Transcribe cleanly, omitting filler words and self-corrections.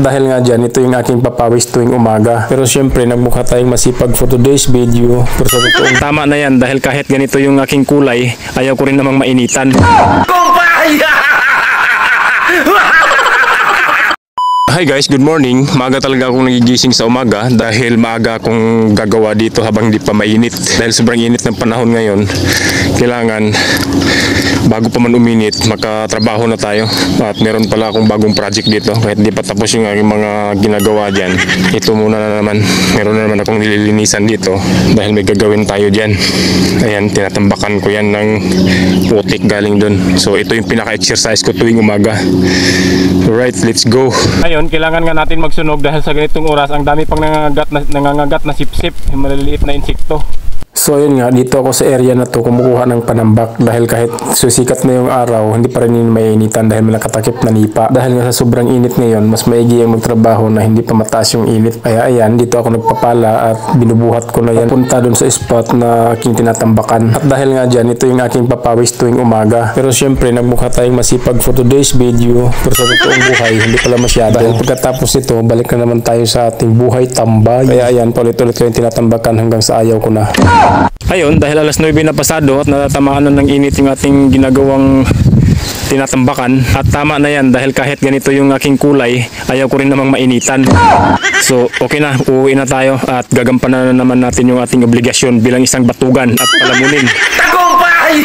dahil nga dyan, ito yung aking papawis tuwing umaga. Pero syempre, nagmukha tayong masipag for today's video. Pero sa totoong tama na yan dahil kahit ganito yung aking kulay, ayaw ko rin namang mainitan. Hi guys, good morning. Maaga talaga akong nagigising sa umaga dahil maaga akong gagawa dito habang di pa mainit. Dahil sobrang init ng panahon ngayon, kailangan bago pa man uminit, makatrabaho na tayo. At meron pala akong bagong project dito kahit di pa tapos yung aking mga ginagawa dyan. Ito muna na naman, meron na naman akong nililinisan dito dahil may gagawin tayo dyan. Ayan, tinatambakan ko yan ng putik galing dun. So ito yung pinaka-exercise ko tuwing umaga. Alright, let's go. Ngayon, kailangan nga natin magsunog dahil sa ganitong oras ang dami pang nangangagat na sipsip, yung maliliit na insekto. So yun nga, dito ako sa area na to kumukuha ng panambak dahil kahit susikat na yung araw, hindi pa rin yun mainitan dahil may nakatakip na nipa. Dahil nga sa sobrang init ngayon, mas maigi ang magtrabaho na hindi pa mataas yung init. Kaya ayan, dito ako nagpapala at binubuhat ko na yan punta dun sa spot na aking tinatambakan. At dahil nga dyan, ito yung aking papawis tuwing umaga. Pero syempre, nagmukha tayong masipag for today's video. Pero sa totoong buhay, hindi pala masyado. Dahil pagkatapos ito, balik na naman tayo sa ating buhay tambay. Kaya ayan, paulit-ulit ko yung tinatambakan hanggang sa ayaw ko na. Ayun, dahil alas 9 na pasado at natatamaan na ng init yung ating ginagawang tinatambakan. At tama na yan dahil kahit ganito yung aking kulay, ayaw ko rin namang mainitan. So okay na, uuwi na tayo at gagampanan na naman natin yung ating obligasyon bilang isang batugan at palamunin. Tagumpay!